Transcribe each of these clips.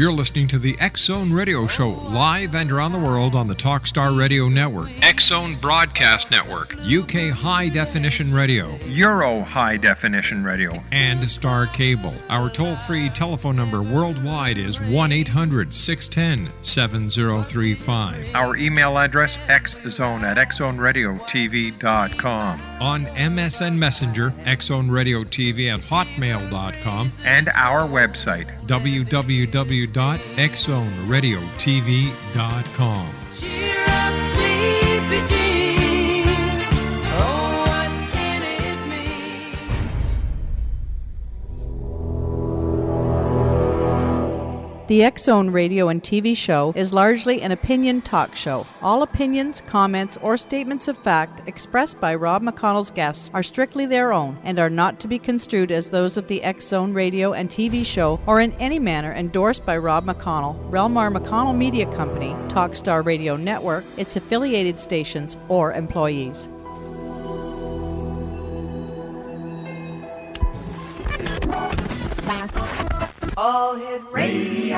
You're listening to the X-Zone Radio Show, live and around the world on the Talkstar Radio Network, X-Zone Broadcast Network, UK High Definition Radio, Euro High Definition Radio, and Star Cable. Our toll-free telephone number worldwide is 1-800-610-7035. Our email address, xzone@xzoneradiotv.com. On MSN Messenger, xzoneradiotv@hotmail.com, and our website, www.xzoneradiotv.com. Cheer up, sleepy Jean. Oh, what can it mean? The X-Zone radio and TV show is largely an opinion talk show. All opinions, comments, or statements of fact expressed by Rob McConnell's guests are strictly their own and are not to be construed as those of the X-Zone radio and TV show or in any manner endorsed by Rob McConnell, Relmar McConnell Media Company, Talkstar Radio Network, its affiliated stations, or employees. All Hit Radio.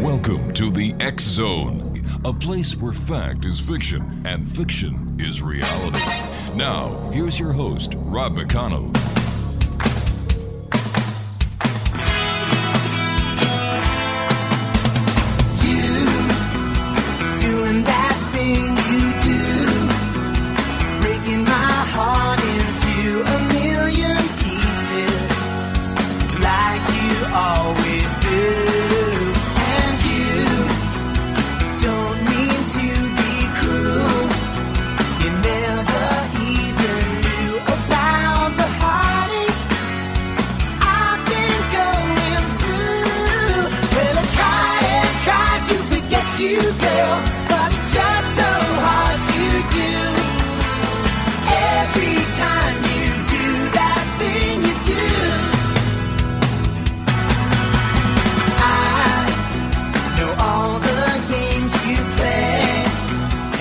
Welcome to the X-Zone, a place where fact is fiction and fiction is reality. Now, here's your host, Rob McConnell. Doing that thing you do, breaking my heart into a million pieces, like you always do. And you don't mean to be cruel. You never even knew about the heartache I've been going through. Well, I try to forget you, girl, but it's just so hard to do. Every time you do that thing you do, I know all the games you play,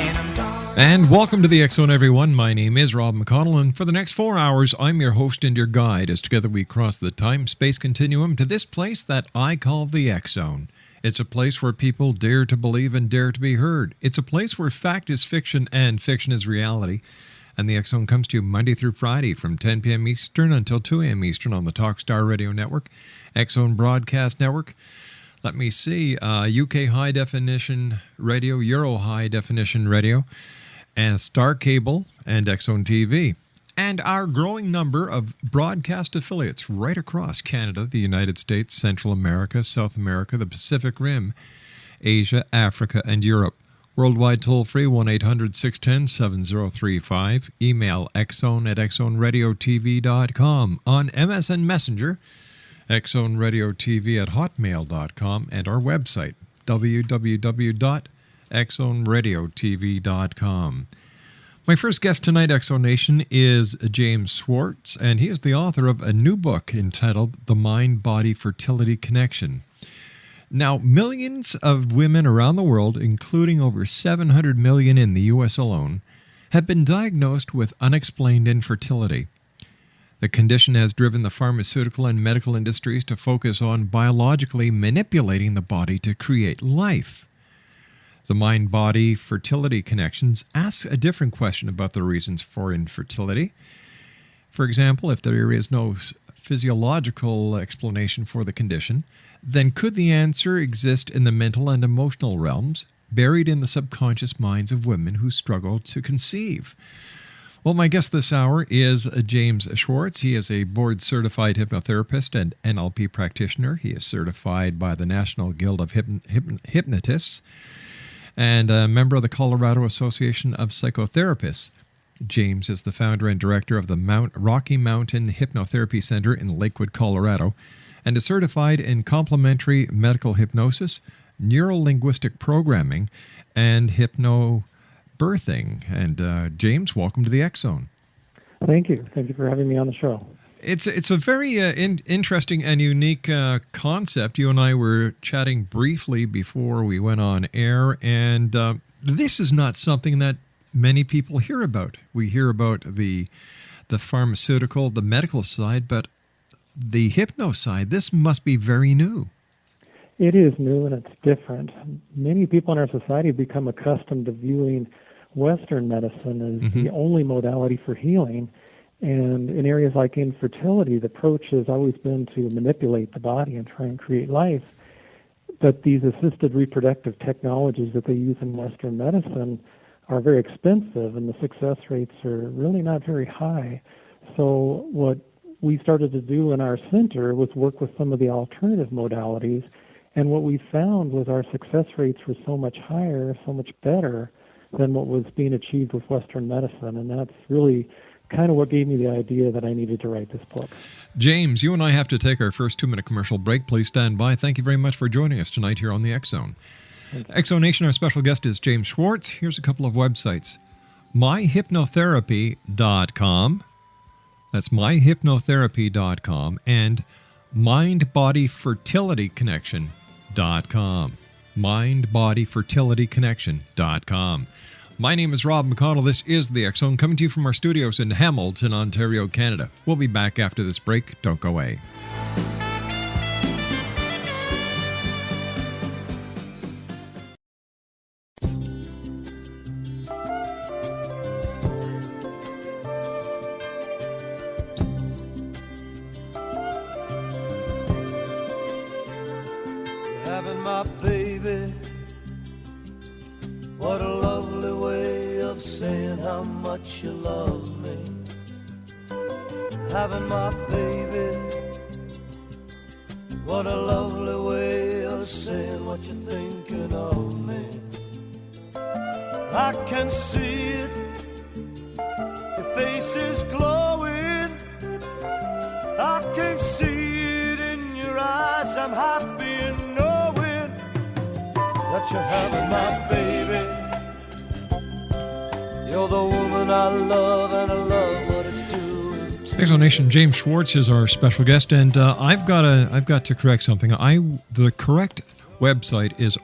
and I'm gone. And welcome to the X-Zone, everyone. My name is Rob McConnell, and for the next 4 hours, I'm your host and your guide as together we cross the time-space continuum to this place that I call the X-Zone. It's a place where people dare to believe and dare to be heard. It's a place where fact is fiction and fiction is reality. And the X-Zone comes to you Monday through Friday from 10 p.m. Eastern until 2 a.m. Eastern on the Talkstar Radio Network, X-Zone Broadcast Network. Let me see, UK High Definition Radio, Euro High Definition Radio, and Star Cable and X-Zone TV. And our growing number of broadcast affiliates right across Canada, the United States, Central America, South America, the Pacific Rim, Asia, Africa, and Europe. Worldwide toll-free, 1-800-610-7035. Email xzone@xzoneradiotv.com. On MSN Messenger, xzoneradiotv@hotmail.com. And our website, www.xzoneradiotv.com. My first guest tonight, X-Zone Nation, is James Schwartz, and he is the author of a new book entitled The Mind-Body Fertility Connection. Now, millions of women around the world, including over 700 million in the U.S. alone, have been diagnosed with unexplained infertility. The condition has driven the pharmaceutical and medical industries to focus on biologically manipulating the body to create life. The Mind-Body Fertility Connections asks a different question about the reasons for infertility. For example, if there is no physiological explanation for the condition, then could the answer exist in the mental and emotional realms, buried in the subconscious minds of women who struggle to conceive? Well, my guest this hour is James Schwartz. He is a board-certified hypnotherapist and NLP practitioner. He is certified by the National Guild of Hypnotists and a member of the Colorado Association of Psychotherapists. James is the founder and director of the Rocky Mountain Hypnotherapy Center in Lakewood, Colorado, and is certified in complementary medical hypnosis, neuro-linguistic programming, and hypnobirthing. And James, welcome to the X-Zone. Thank you. Thank you for having me on the show. It's a very interesting and unique concept. You and I were chatting briefly before we went on air, and this is not something that many people hear about. We hear about the pharmaceutical, the medical side, but the hypno side, this must be very new. It is new and it's different. Many people in our society have become accustomed to viewing Western medicine as the only modality for healing. And in areas like infertility, the approach has always been to manipulate the body and try and create life. But these assisted reproductive technologies that they use in Western medicine are very expensive, and the success rates are really not very high. So what we started to do in our center was work with some of the alternative modalities, and what we found was our success rates were so much higher, so much better than what was being achieved with Western medicine, and that's really kind of what gave me the idea that I needed to write this book. James, you and I have to take our first 2-minute commercial break. Please stand by. Thank you very much for joining us tonight here on the X Zone. X Zone Nation, our special guest is James Schwartz. Here's a couple of websites. myhypnotherapy.com. That's myhypnotherapy.com and Mind-Body Fertility Connection.com. Mind-Body-Fertility-Connection.com. My name is Rob McConnell. This is the X Zone, coming to you from our studios in Hamilton, Ontario, Canada. We'll be back after this break. Don't go away. Having my baby, what a lovely way of saying how much you love me. Having my baby, what a lovely way of saying what you're thinking of me. I can see it, your face is glowing. I can see it in your eyes, I'm happy in knowing that you're having my baby. You're the woman I love, and I love what it's doing to X Zone Nation, James Schwartz is our special guest, and I've got to correct something. The correct website is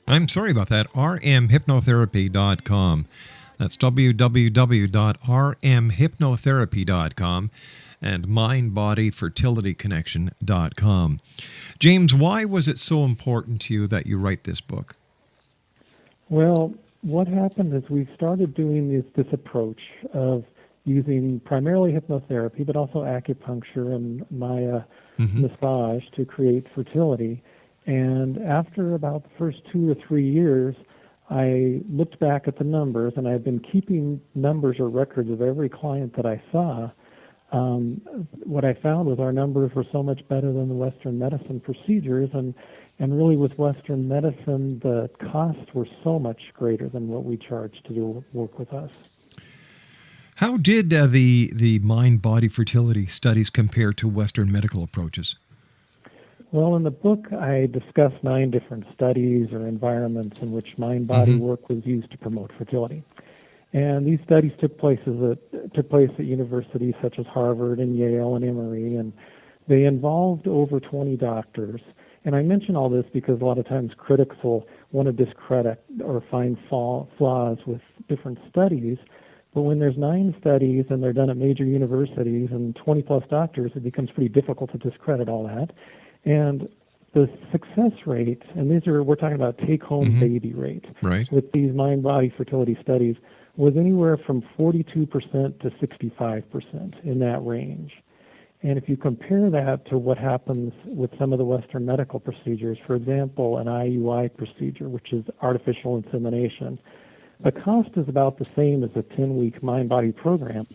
I'm sorry about that. rmhypnotherapy.com. That's www.rmhypnotherapy.com and mindbodyfertilityconnection.com. James, why was it so important to you that you write this book? Well, what happened is we started doing this approach of using primarily hypnotherapy, but also acupuncture and Maya massage to create fertility. And after about the first 2 or 3 years, I looked back at the numbers, and I've been keeping numbers or records of every client that I saw. What I found was our numbers were so much better than the Western medicine procedures, and really with Western medicine, the costs were so much greater than what we charge to do work with us. How did the mind-body fertility studies compare to Western medical approaches? Well, in the book, I discuss 9 different studies or environments in which mind-body work was used to promote fertility. And these studies took place at universities such as Harvard and Yale and Emory, and they involved over 20 doctors. And I mention all this because a lot of times critics will want to discredit or find flaws with different studies. But when there's 9 studies and they're done at major universities and 20-plus doctors, it becomes pretty difficult to discredit all that. And the success rate, and we're talking about take-home baby rate, right, with these mind-body fertility studies, was anywhere from 42% to 65% in that range. And if you compare that to what happens with some of the Western medical procedures, for example, an IUI procedure, which is artificial insemination, the cost is about the same as a 10-week mind-body program,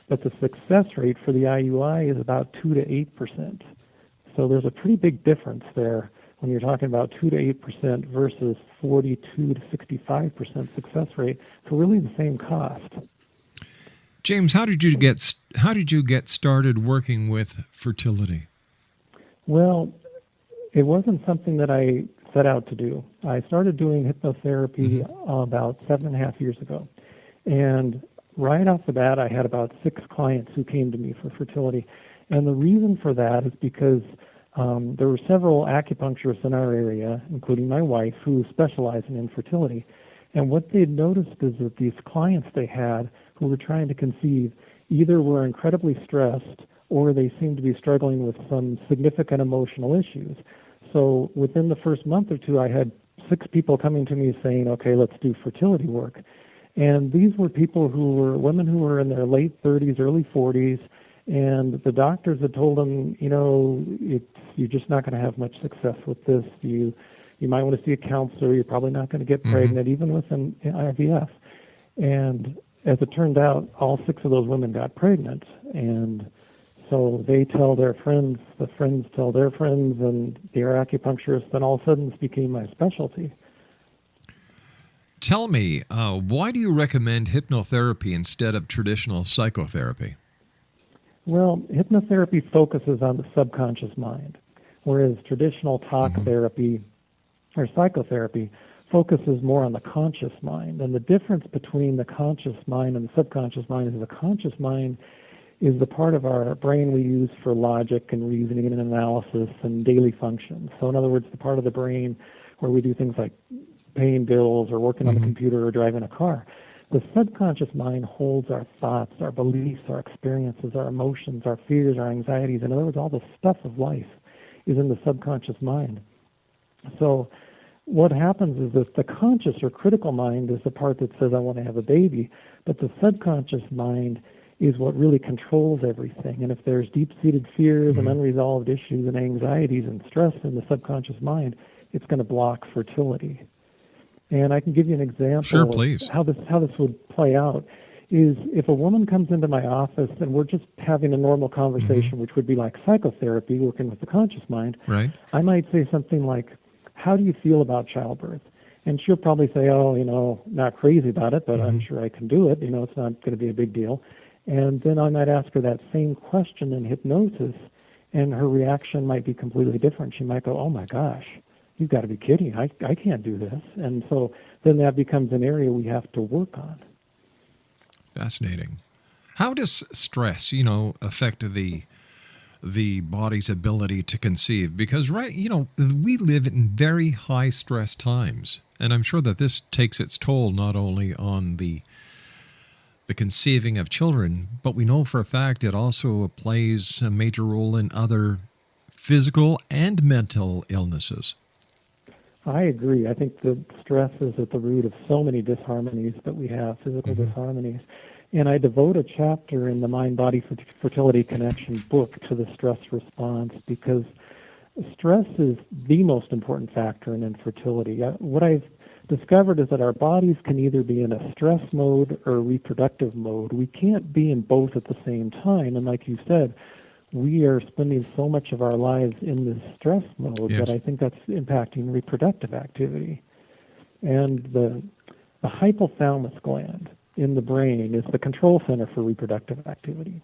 but the success rate for the IUI is about 2 to 8%. So there's a pretty big difference there when you're talking about 2 to 8% versus 42 to 65% success rate for really the same cost. James, how did you get started working with fertility? Well, it wasn't something that I set out to do. I started doing hypnotherapy about 7.5 years ago. And right off the bat, I had about 6 clients who came to me for fertility. And the reason for that is because there were several acupuncturists in our area, including my wife, who specialize in infertility. And what they'd noticed is that these clients they had who were trying to conceive either were incredibly stressed or they seemed to be struggling with some significant emotional issues. So within the first month or two, I had 6 people coming to me saying, okay, let's do fertility work. And these were people who were women who were in their late 30s, early 40s, and the doctors had told them, you're just not going to have much success with this. You might want to see a counselor. You're probably not going to get pregnant, even with an IVF. And as it turned out, all 6 of those women got pregnant. And so they tell their friends, the friends tell their friends, and they're acupuncturists, and all of a sudden this became my specialty. Tell me, why do you recommend hypnotherapy instead of traditional psychotherapy? Well, hypnotherapy focuses on the subconscious mind, whereas traditional talk therapy or psychotherapy focuses more on the conscious mind. And the difference between the conscious mind and the subconscious mind is the conscious mind is the part of our brain we use for logic and reasoning and analysis and daily functions. So in other words, the part of the brain where we do things like paying bills or working on the computer or driving a car. The subconscious mind holds our thoughts, our beliefs, our experiences, our emotions, our fears, our anxieties. In other words, all the stuff of life is in the subconscious mind. So what happens is that the conscious or critical mind is the part that says, I want to have a baby, but the subconscious mind is what really controls everything. And if there's deep-seated fears and unresolved issues and anxieties and stress in the subconscious mind, it's going to block fertility. And I can give you an example of how this would play out is if a woman comes into my office and we're just having a normal conversation, which would be like psychotherapy, working with the conscious mind, right? I might say something like, how do you feel about childbirth? And she'll probably say, not crazy about it, but I'm sure I can do it. It's not going to be a big deal. And then I might ask her that same question in hypnosis, and her reaction might be completely different. She might go, oh my gosh, you've got to be kidding. I can't do this. And so then that becomes an area we have to work on. Fascinating. How does stress, affect the body's ability to conceive? Because, we live in very high stress times. And I'm sure that this takes its toll not only on the conceiving of children, but we know for a fact it also plays a major role in other physical and mental illnesses. I agree. I think the stress is at the root of so many disharmonies that we have, physical disharmonies. And I devote a chapter in the Mind-Body Fertility Connection book to the stress response because stress is the most important factor in infertility. What I've discovered is that our bodies can either be in a stress mode or a reproductive mode. We can't be in both at the same time. And like you said, we are spending so much of our lives in this stress mode that I think that's impacting reproductive activity. And the hypothalamus gland in the brain is the control center for reproductive activity.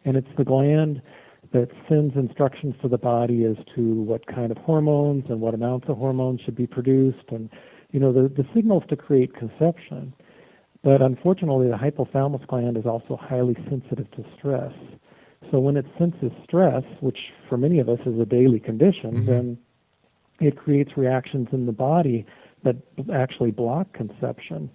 And it's the gland that sends instructions to the body as to what kind of hormones and what amounts of hormones should be produced and, the signals to create conception. But unfortunately, the hypothalamus gland is also highly sensitive to stress. So when it senses stress, which for many of us is a daily condition, then it creates reactions in the body that actually block conception.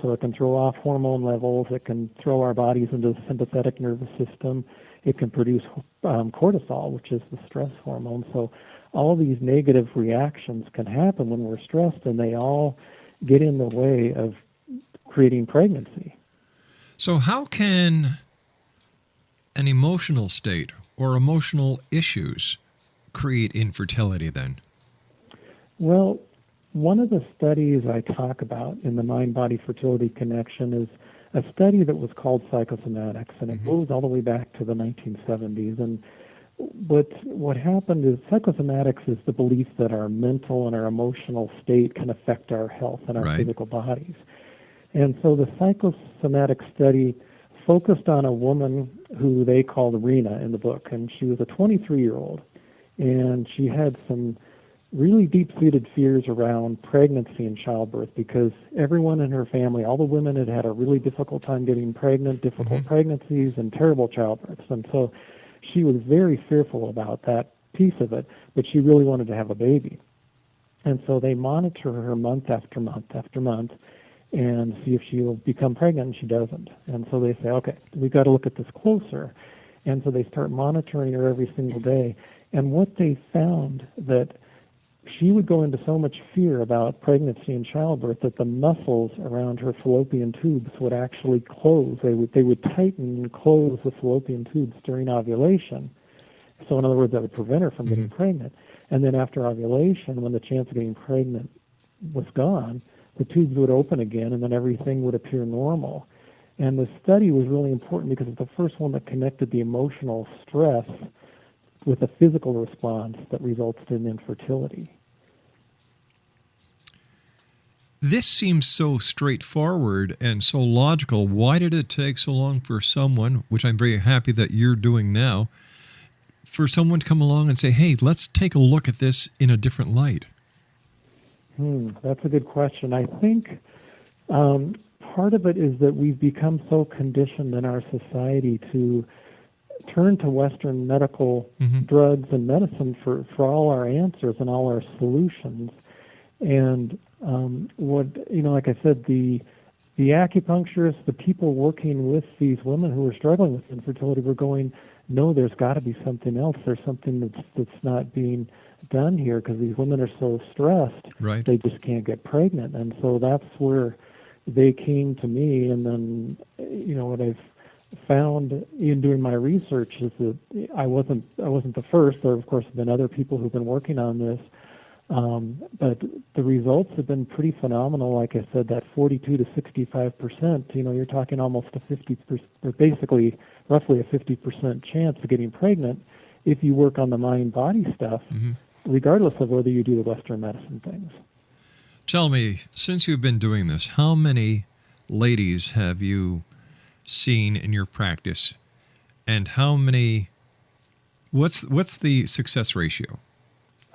So it can throw off hormone levels. It can throw our bodies into the sympathetic nervous system. It can produce cortisol, which is the stress hormone. So all these negative reactions can happen when we're stressed, and they all get in the way of creating pregnancy. So how can an emotional state or emotional issues create infertility then? Well, one of the studies I talk about in the Mind-Body Fertility Connection is a study that was called psychosomatics, and it goes all the way back to the 1970s. But what happened is psychosomatics is the belief that our mental and our emotional state can affect our health and our physical bodies. And so the psychosomatic study focused on a woman who they called Rena in the book, and she was a 23-year-old, and she had some really deep-seated fears around pregnancy and childbirth because everyone in her family, all the women had had a really difficult time getting pregnant, difficult pregnancies, and terrible childbirths. And so she was very fearful about that piece of it, but she really wanted to have a baby. And so they monitor her month after month after month, and see if she'll become pregnant, and she doesn't. And so they say, okay, we've got to look at this closer. And so they start monitoring her every single day. And what they found, that she would go into so much fear about pregnancy and childbirth that the muscles around her fallopian tubes would actually close. They would tighten and close the fallopian tubes during ovulation. So in other words, that would prevent her from getting pregnant. And then after ovulation, when the chance of getting pregnant was gone, the tubes would open again, and then everything would appear normal. And the study was really important because it's the first one that connected the emotional stress with a physical response that results in infertility. This seems so straightforward and so logical. Why did it take so long for someone, which I'm very happy that you're doing now, for someone to come along and say, hey, let's take a look at this in a different light? That's a good question. I think part of it is that we've become so conditioned in our society to turn to Western medical drugs and medicine for all our answers and all our solutions. And like I said, the acupuncturists, the people working with these women who are struggling with infertility, were going, no, there's got to be something else. There's something that's not being done here, because these women are so stressed, Right. They just can't get pregnant. And so that's where they came to me. And then, what I've found in doing my research is that I wasn't the first. There, of course, have been other people who've been working on this. But the results have been pretty phenomenal. Like I said, that 42 to 65%, you're talking almost a 50%, or basically roughly a 50% chance of getting pregnant if you work on the mind-body stuff, regardless of whether you do the Western medicine things. Tell me, since you've been doing this, how many ladies have you seen in your practice, and what's the success ratio?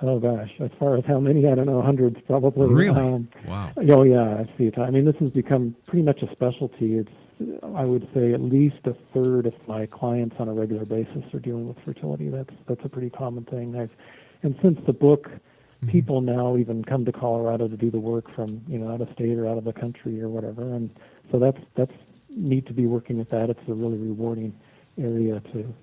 Oh gosh, as far as how many, I don't know, hundreds probably. Really? Wow. Oh yeah, I see it. I mean, this has become pretty much a specialty. It's, I would say, at least a third of my clients on a regular basis are dealing with fertility. That's a pretty common thing. And since the book, people now even come to Colorado to do the work from out of state or out of the country or whatever. And so that's neat to be working with that. It's a really rewarding area to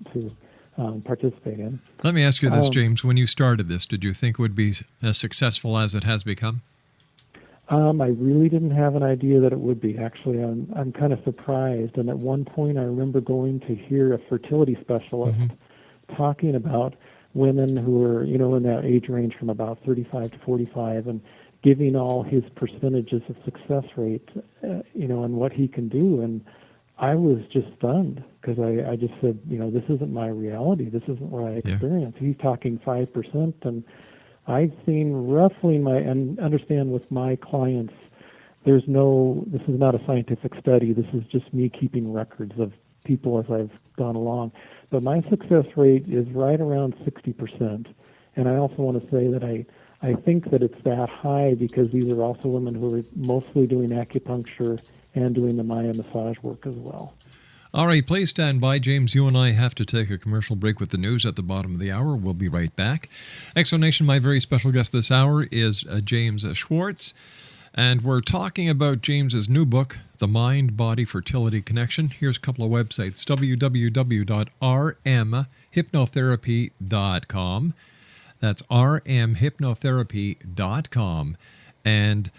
participate in. Let me ask you this, James. When you started this, did you think it would be as successful as it has become? I really didn't have an idea that it would be. Actually, I'm kind of surprised. And at one point, I remember going to hear a fertility specialist talking about women who were, in that age range from about 35 to 45, and giving all his percentages of success rate, and what he can do. And I was just stunned, because I just said, this isn't my reality. This isn't what I experience. He's talking 5%, and I've seen roughly and understand with my clients, this is not a scientific study. This is just me keeping records of people as I've gone along. But my success rate is right around 60%. And I also want to say that I think that it's that high because these are also women who are mostly doing acupuncture and doing the Maya massage work as well. All right, please stand by. James, you and I have to take a commercial break with the news at the bottom of the hour. We'll be right back. Exonation, my very special guest this hour is James Schwartz, and we're talking about James's new book, The Mind-Body Fertility Connection. Here's a couple of websites: www.rmhypnotherapy.com. That's rmhypnotherapy.com, and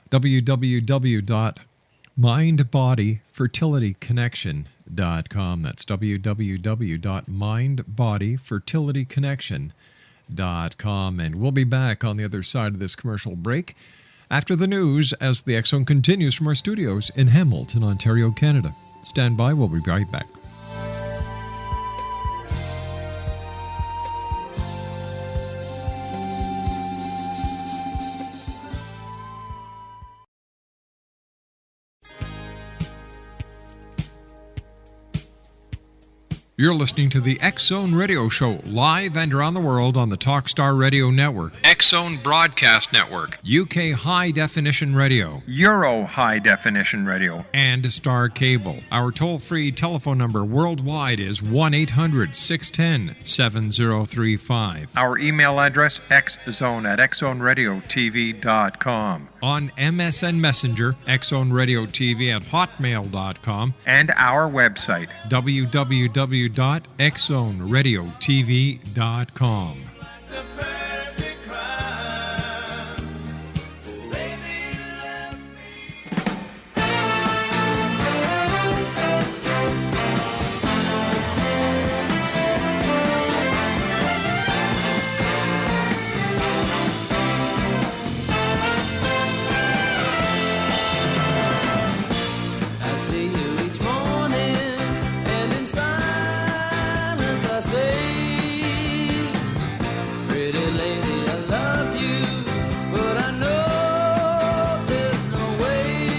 www.mindbodyfertilityconnection.com. That's www.mindbodyfertilityconnection.com. And we'll be back on the other side of this commercial break after the news as the X Zone continues from our studios in Hamilton, Ontario, Canada. Stand by. We'll be right back. You're listening to the X-Zone Radio Show, live and around the world on the Talkstar Radio Network, X-Zone Broadcast Network, UK High Definition Radio, Euro High Definition Radio, and Star Cable. Our toll-free telephone number worldwide is 1-800-610-7035. Our email address, xzone@xzoneradiotv.com. On MSN Messenger, xzoneradiotv@hotmail.com, and our website, www.xzoneradiotv.com. The perfect crime. Baby, you left me. I see you each morning, and in silence I say, pretty lady, I love you, but I know there's no way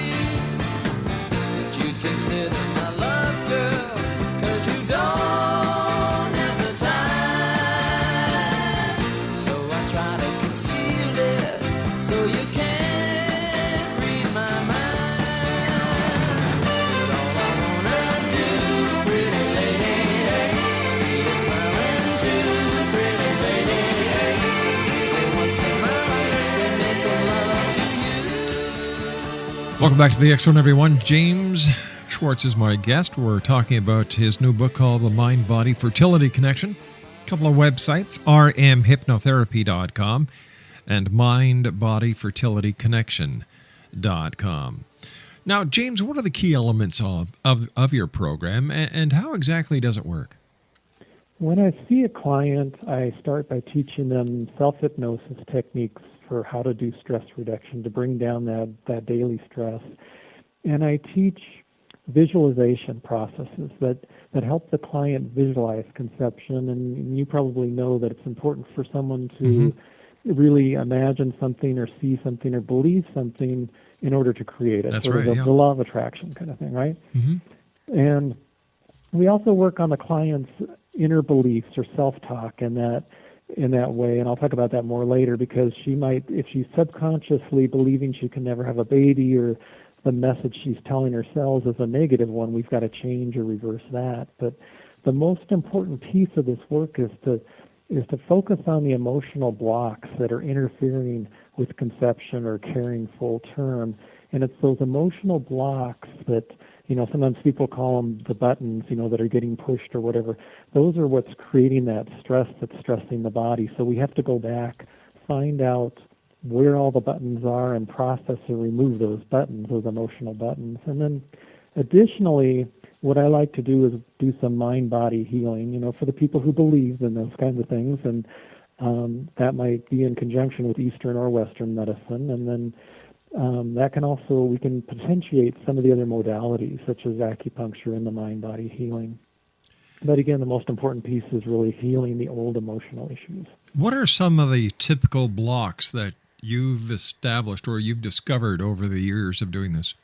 that you'd consider my love, girl, 'cause you don't have the time. So I try to conceal it, so you can't read my mind. But all I wanna do, pretty lady, see you smiling too, pretty lady. Once in my life, been making love to you. Welcome back to the X-Zone, everyone. James Schwartz is my guest. We're talking about his new book called The Mind-Body Fertility Connection. A couple of websites, rmhypnotherapy.com and mindbodyfertilityconnection.com. Now, James, what are the key elements of your program, and how exactly does it work? When I see a client, I start by teaching them self-hypnosis techniques for how to do stress reduction, to bring down that daily stress. And I teach visualization processes that help the client visualize conception. And you probably know that it's important for someone to really imagine something or see something or believe something in order to create it. That's Sort of right, yeah. the law of attraction kind of thing, right? Mm-hmm. And we also work on the client's inner beliefs or self-talk in that way, and I'll talk about that more later, because she might, if she's subconsciously believing she can never have a baby, or the message she's telling herself is a negative one, we've got to change or reverse that. But the most important piece of this work is to focus on the emotional blocks that are interfering with conception or carrying full term. And it's those emotional blocks that, sometimes people call them the buttons, that are getting pushed or whatever. Those are what's creating that stress that's stressing the body. So we have to go back, find out where all the buttons are, and process or remove those buttons, those emotional buttons. And then additionally, what I like to do is do some mind-body healing, for the people who believe in those kinds of things. And that might be in conjunction with Eastern or Western medicine. And then that can also, we can potentiate some of the other modalities, such as acupuncture and the mind-body healing. But again, the most important piece is really healing the old emotional issues. What are some of the typical blocks that you've established or you've discovered over the years of doing this?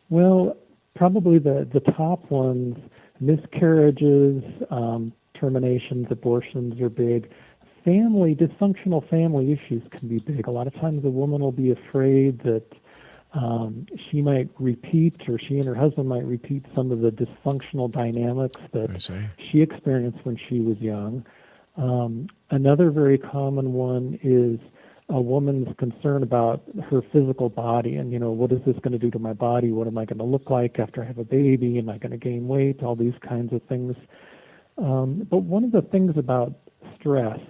Well, probably the top ones, miscarriages, terminations, abortions are big. Dysfunctional family issues can be big. A lot of times a woman will be afraid that she might repeat, or she and her husband might repeat some of the dysfunctional dynamics that she experienced when she was young. Another very common one is a woman's concern about her physical body and, what is this going to do to my body? What am I going to look like after I have a baby? Am I going to gain weight? All these kinds of things. But one of the things about stress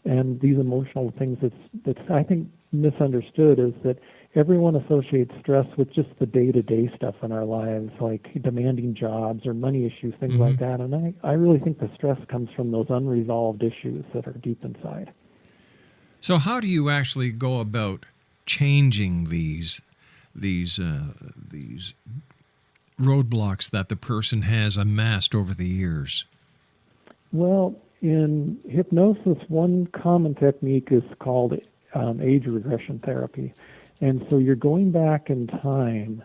and these emotional things that's I think misunderstood is that everyone associates stress with just the day-to-day stuff in our lives, like demanding jobs or money issues, things like that. And I really think the stress comes from those unresolved issues that are deep inside. So how do you actually go about changing these roadblocks that the person has amassed over the years? Well, in hypnosis, one common technique is called age regression therapy. And so you're going back in time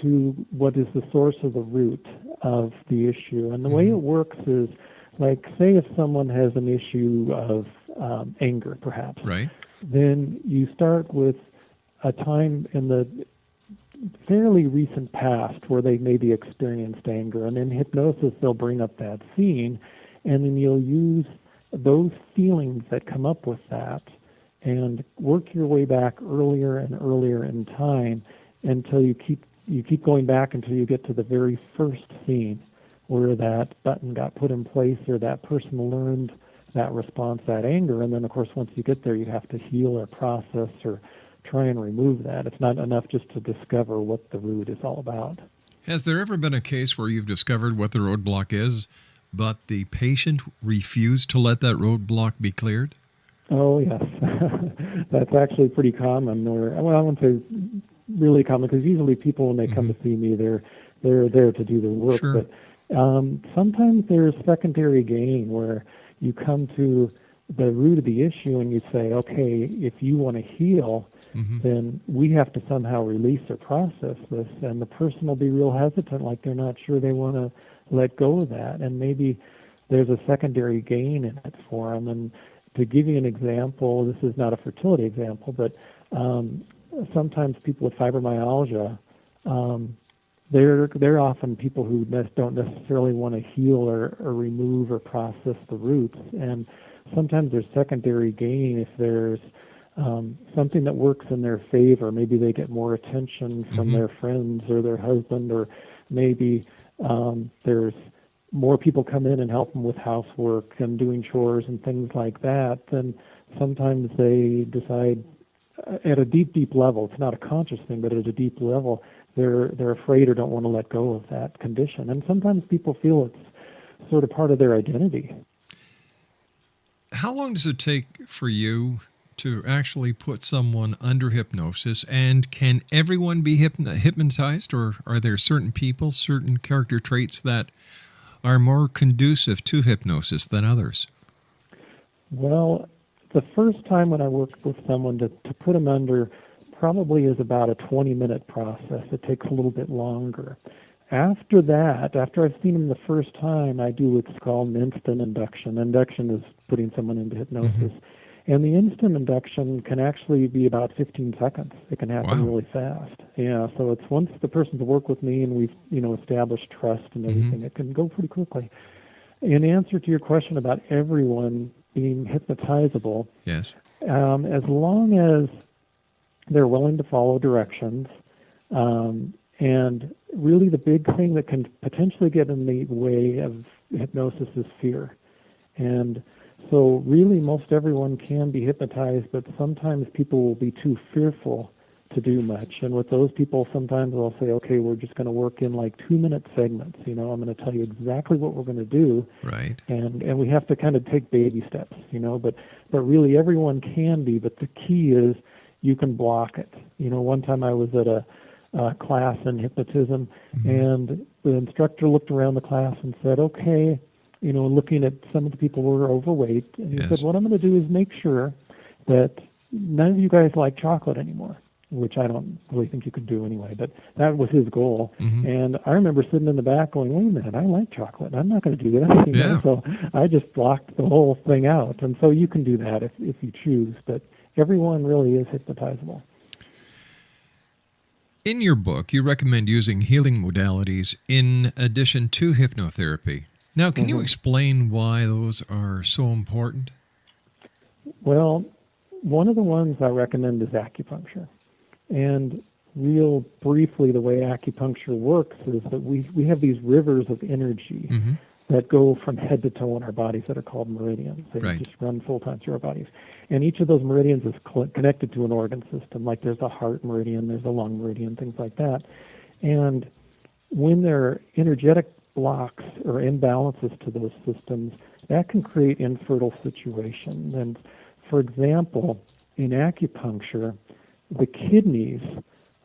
to what is the source of the root of the issue. And the way it works is, like, say if someone has an issue of anger, perhaps, Right. then you start with a time in the fairly recent past where they maybe experienced anger. And in hypnosis, they'll bring up that scene, and then you'll use those feelings that come up with that and work your way back earlier and earlier in time until you keep going back until you get to the very first scene where that button got put in place or that person learned that response, that anger. And then, of course, once you get there, you have to heal or process or try and remove that. It's not enough just to discover what the root is all about. Has there ever been a case where you've discovered what the roadblock is, but the patient refused to let that roadblock be cleared? Oh, yes. That's actually pretty common. Or, well, I won't say really common, because usually people, when they come to see me, they're there to do the work. Sure. But sometimes there's secondary gain where you come to the root of the issue and you say, okay, if you want to heal, then we have to somehow release or process this. And the person will be real hesitant, like they're not sure they want to let go of that. And maybe there's a secondary gain in it for them. And to give you an example, this is not a fertility example, but sometimes people with fibromyalgia, they're often people who don't necessarily want to heal or remove or process the roots. And sometimes there's secondary gain if there's something that works in their favor. Maybe they get more attention from their friends or their husband, or maybe there's more people come in and help them with housework and doing chores and things like that. Then sometimes they decide at a deep, deep level, it's not a conscious thing, but at a deep level, they're afraid or don't want to let go of that condition. And sometimes people feel it's sort of part of their identity. How long does it take for you to actually put someone under hypnosis, and can everyone be hypnotized, or are there certain people, certain character traits that are more conducive to hypnosis than others? Well, the first time when I work with someone to put them under probably is about a 20-minute process. It takes a little bit longer. After that, after I've seen them the first time, I do what's called an instant induction. Induction is putting someone into hypnosis. And the instant induction can actually be about 15 seconds. It can happen really fast. Yeah, so it's once the person's worked with me and we've, established trust and everything, it can go pretty quickly. In answer to your question about everyone being hypnotizable, Yes. as long as they're willing to follow directions, and really the big thing that can potentially get in the way of hypnosis is fear. And so really most everyone can be hypnotized, but sometimes people will be too fearful to do much. And with those people, sometimes they'll say, okay, we're just going to work in like 2-minute segments. I'm going to tell you exactly what we're going to do. Right. And we have to kind of take baby steps, but really everyone can be, but the key is you can block it. One time I was at a class in hypnotism, and the instructor looked around the class and said, okay, looking at some of the people who were overweight, and he said, what I'm going to do is make sure that none of you guys like chocolate anymore, which I don't really think you could do anyway, but that was his goal. And I remember sitting in the back going, wait a minute, I like chocolate. I'm not going to do this. So I just blocked the whole thing out. And so you can do that if you choose, but everyone really is hypnotizable. In your book, you recommend using healing modalities in addition to hypnotherapy. Now, can you explain why those are so important? Well, one of the ones I recommend is acupuncture. And real briefly, the way acupuncture works is that we have these rivers of energy that go from head to toe in our bodies that are called meridians. They just run full time through our bodies. And each of those meridians is connected to an organ system, like there's a heart meridian, there's a lung meridian, things like that. And when there are energetic blocks or imbalances to those systems, that can create infertile situations. And for example, in acupuncture, the kidneys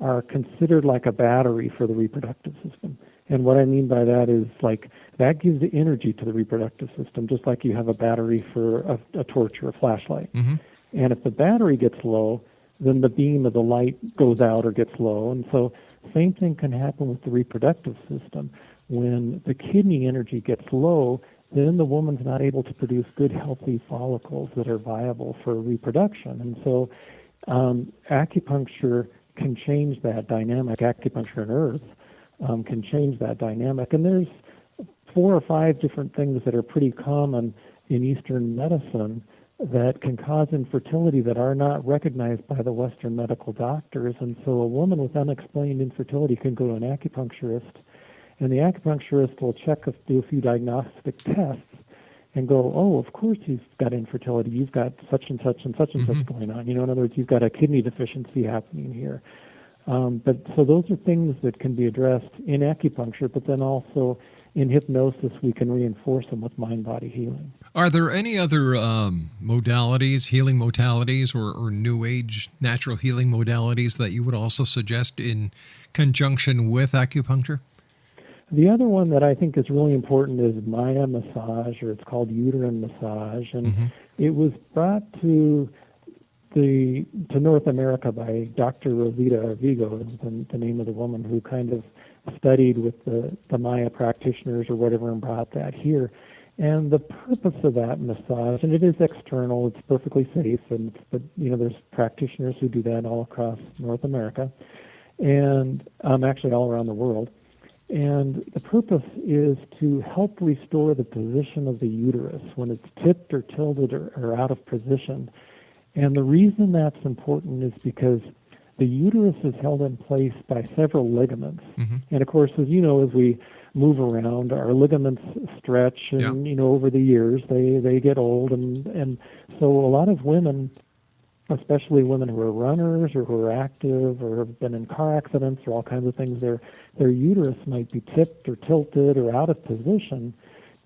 are considered like a battery for the reproductive system. And what I mean by that is like that gives the energy to the reproductive system, just like you have a battery for a torch or a flashlight. And if the battery gets low, then the beam of the light goes out or gets low. And so Same thing can happen with the reproductive system. When the kidney energy gets low, then the woman's not able to produce good, healthy follicles that are viable for reproduction. And so acupuncture can change that dynamic. Acupuncture and herbs can change that dynamic. And there's 4 or 5 different things that are pretty common in Eastern medicine that can cause infertility that are not recognized by the Western medical doctors. And so a woman with unexplained infertility can go to an acupuncturist, and the acupuncturist will do a few diagnostic tests and go, oh, of course you've got infertility. You've got such and such and such and such going on. In other words, you've got a kidney deficiency happening here. But so those are things that can be addressed in acupuncture, but then also in hypnosis we can reinforce them with mind-body healing. Are there any other modalities, healing modalities, or New Age natural healing modalities that you would also suggest in conjunction with acupuncture? The other one that I think is really important is Maya massage, or it's called uterine massage, and it was brought to North America by Dr. Rosita Arvigo, is the name of the woman who kind of studied with the Maya practitioners or whatever and brought that here. And the purpose of that massage, and it is external, it's perfectly safe, but there's practitioners who do that all across North America, and actually all around the world. And the purpose is to help restore the position of the uterus when it's tipped or tilted or out of position. And the reason that's important is because the uterus is held in place by several ligaments. And of course, as you know, as we move around, our ligaments stretch, and over the years they get old, and so a lot of women, especially women who are runners or who are active or have been in car accidents or all kinds of things, their uterus might be tipped or tilted or out of position.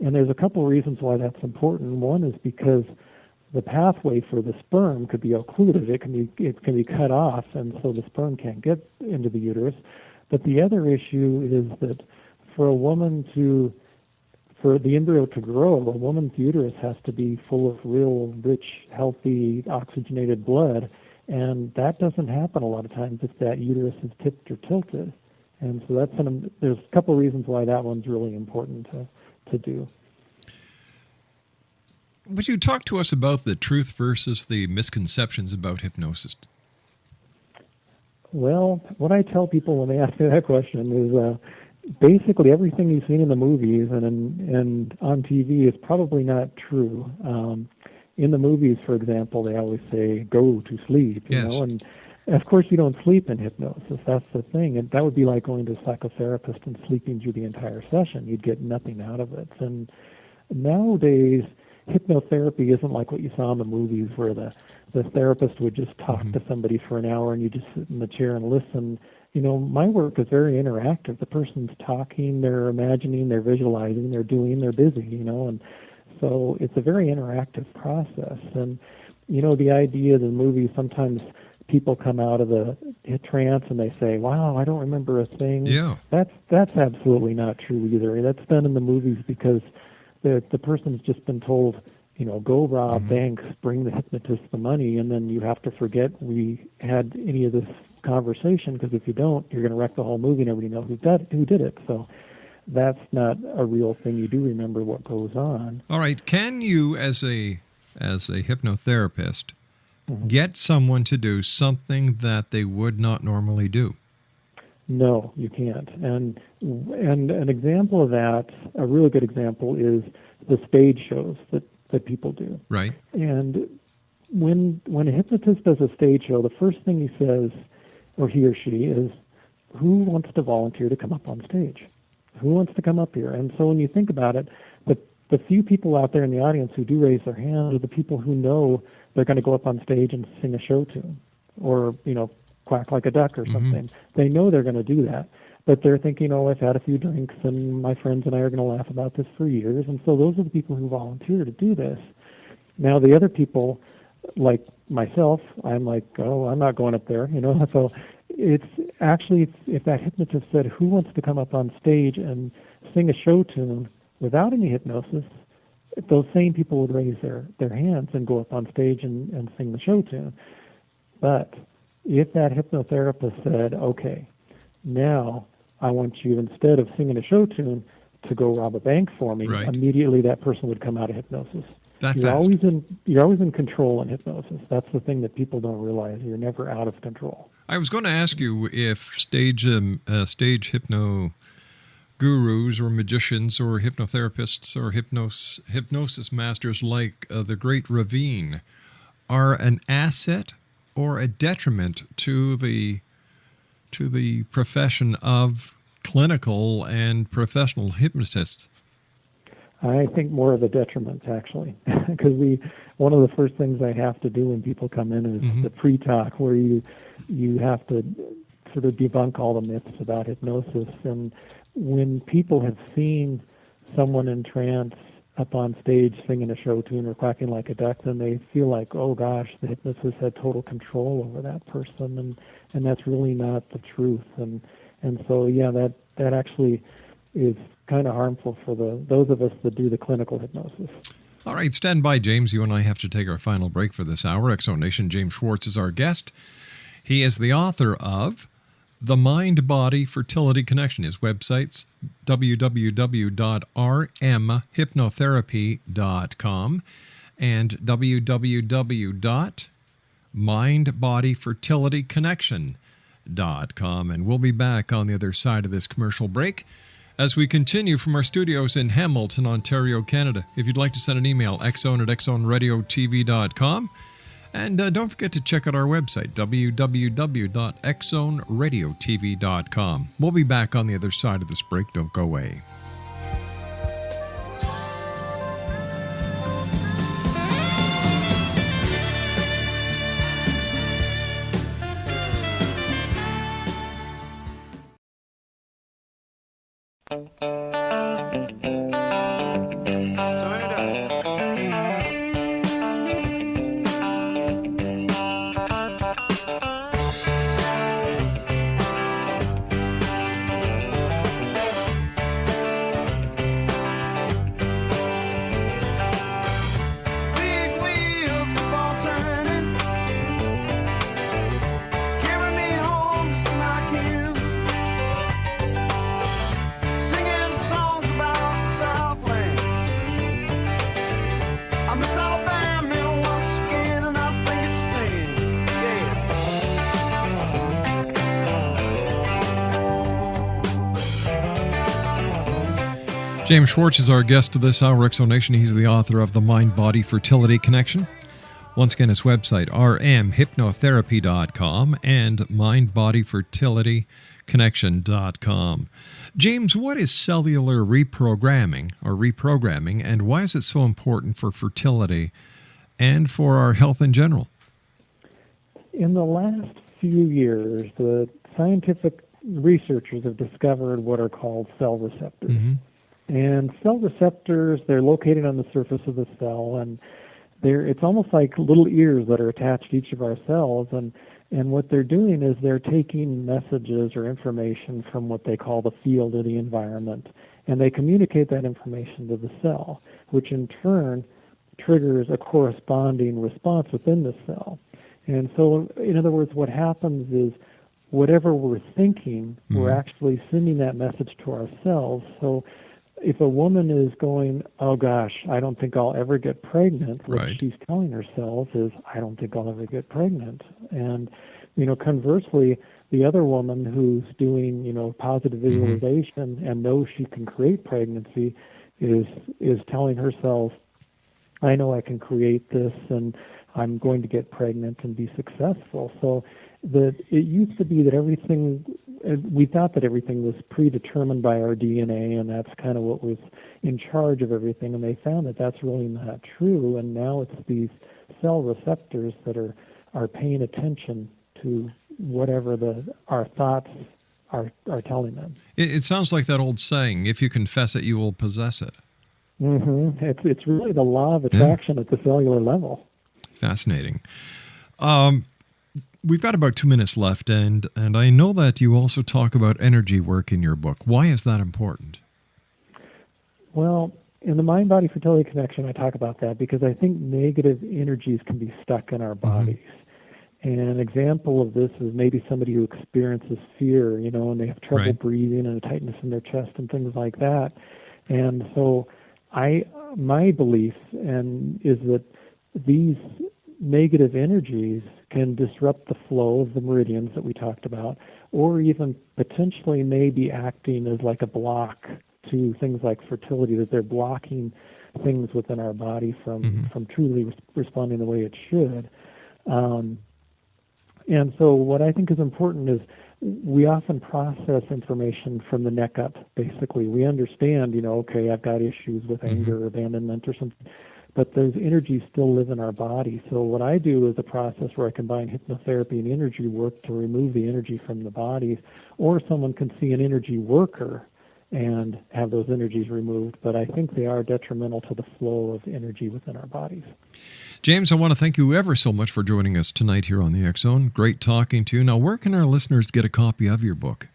And there's a couple of reasons why that's important. One is because the pathway for the sperm could be occluded. It can be cut off, and so the sperm can't get into the uterus. But the other issue is that for the embryo to grow, a woman's uterus has to be full of real rich, healthy, oxygenated blood, and that doesn't happen a lot of times if that uterus is tipped or tilted. And so there's a couple of reasons why that one's really important to do. Would you talk to us about the truth versus the misconceptions about hypnosis? Well, what I tell people when they ask me that question is basically everything you've seen in the movies and on TV is probably not true. In the movies, for example, they always say, go to sleep, and of course you don't sleep in hypnosis. That's the thing. And that would be like going to a psychotherapist and sleeping through the entire session. You'd get nothing out of it. And nowadays, hypnotherapy isn't like what you saw in the movies where the therapist would just talk to somebody for an hour and you just sit in the chair and listen. My work is very interactive. The person's talking, they're imagining, they're visualizing, they're doing, they're busy, and so it's a very interactive process. And, the idea of the movie, sometimes people come out of the trance and they say, wow, I don't remember a thing. Yeah. That's absolutely not true either. That's done in the movies because the person's just been told, go rob banks, bring the hypnotist the money, and then you have to forget we had any of this conversation, because if you don't, you're going to wreck the whole movie and everybody knows who did it. So that's not a real thing. You do remember what goes on. All right. Can you, as a hypnotherapist, get someone to do something that they would not normally do? No, you can't. And an example of that, a really good example, is the stage shows that people do. Right. And when a hypnotist does a stage show, the first thing he says, or he or she, is, who wants to volunteer to come up on stage? Who wants to come up here? And so when you think about it, the few people out there in the audience who do raise their hands are the people who know they're going to go up on stage and sing a show tune, or, quack like a duck or something. They know they're going to do that. But they're thinking, I've had a few drinks and my friends and I are going to laugh about this for years. And so those are the people who volunteer to do this. Now, the other people, like myself, I'm like, I'm not going up there, So it's actually, if that hypnotist said, who wants to come up on stage and sing a show tune without any hypnosis, those same people would raise their hands and go up on stage and sing the show tune. But if that hypnotherapist said, okay, Now I want you, instead of singing a show tune, to go rob a bank for me. Right. Immediately that person would come out of hypnosis. That You're fast. you're always in control in hypnosis. That's the thing that people don't realize. You're never out of control. I was going to ask you if stage hypno gurus or magicians or hypnotherapists or hypnosis masters like the Great Ravine are an asset or a detriment to the profession of clinical and professional hypnotists. I think more of a detriment, actually, because one of the first things I have to do when people come in is the pre-talk, where you have to sort of debunk all the myths about hypnosis. And when people have seen someone in trance up on stage singing a show tune or quacking like a duck, then they feel like, oh gosh, the hypnotist had total control over that person, and that's really not the truth. And so yeah, that actually is kind of harmful for those of us that do the clinical hypnosis. All right, stand by, James. You and I have to take our final break for this hour. Exonation, James Schwartz is our guest. He is the author of The Mind-Body Fertility Connection. His website's www.rmhypnotherapy.com and www.mindbodyfertilityconnection.com. And we'll be back on the other side of this commercial break as we continue from our studios in Hamilton, Ontario, Canada. If you'd like to send an email, xzone@xzoneradiotv.com. And don't forget to check out our website, www.xzoneradiotv.com. We'll be back on the other side of this break. Don't go away. Big wheels keep on turning, carry me home to see my kin, singing songs about the Southland. I miss Alabama once again, and I think it's the same. Yes. James Schwartz is our guest of this hour, Exonation. He's the author of The Mind-Body Fertility Connection. Once again, his website, rmhypnotherapy.com and mindbodyfertilityconnection.com. James, what is cellular reprogramming, and why is it so important for fertility and for our health in general? In the last few years, the scientific researchers have discovered what are called cell receptors. And cell receptors, they're located on the surface of the cell, and it's almost like little ears that are attached to each of our cells. And what they're doing is they're taking messages or information from what they call the field of the environment, and they communicate that information to the cell, which in turn triggers a corresponding response within the cell. And so, in other words, what happens is whatever we're thinking, we're actually sending that message to our cells. So if a woman is going, oh gosh, I don't think I'll ever get pregnant, what Right. she's telling her cells is, I don't think I'll ever get pregnant. And, conversely, the other woman who's doing, positive visualization and knows she can create pregnancy is telling her cells, I know I can create this and I'm going to get pregnant and be successful. So it used to be that we thought that everything was predetermined by our DNA, and that's kind of what was in charge of everything, and they found that that's really not true, and now it's these cell receptors that are paying attention to whatever our thoughts are telling them. It sounds like that old saying, if you confess it, you will possess it. It's really the law of attraction at the cellular level. Fascinating. We've got about 2 minutes left, and I know that you also talk about energy work in your book. Why is that important? Well, in the Mind-Body Fertility Connection, I talk about that because I think negative energies can be stuck in our bodies. And an example of this is maybe somebody who experiences fear, and they have trouble Right. breathing and a tightness in their chest and things like that. And so my belief is that these negative energies can disrupt the flow of the meridians that we talked about, or even potentially may be acting as like a block to things like fertility, that they're blocking things within our body from truly responding the way it should. And so what I think is important is we often process information from the neck up, basically. We understand, okay, I've got issues with anger or abandonment or something, but those energies still live in our body. So what I do is a process where I combine hypnotherapy and energy work to remove the energy from the bodies, or someone can see an energy worker and have those energies removed, but I think they are detrimental to the flow of energy within our bodies. James, I want to thank you ever so much for joining us tonight here on the X Zone. Great talking to you. Now, where can our listeners get a copy of your book?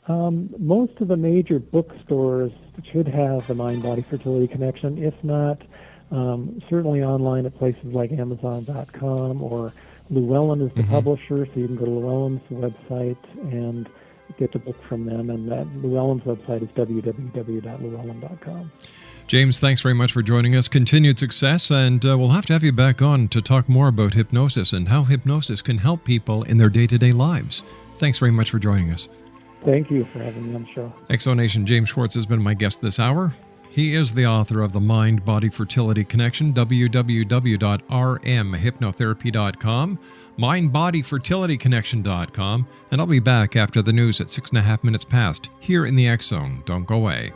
Most of the major bookstores should have the Mind-Body Fertility Connection. If not, certainly online at places like Amazon.com, or Llewellyn is the publisher, so you can go to Llewellyn's website and get the book from them, and that Llewellyn's website is www.llewellyn.com. James, thanks very much for joining us. Continued success, and we'll have to have you back on to talk more about hypnosis and how hypnosis can help people in their day-to-day lives. Thanks very much for joining us. Thank you for having me on the show. Exonation, James Schwartz has been my guest this hour. He is the author of the Mind-Body Fertility Connection, www.rmhypnotherapy.com, mindbodyfertilityconnection.com, and I'll be back after the news at 6.5 minutes past here in the X Zone. Don't go away.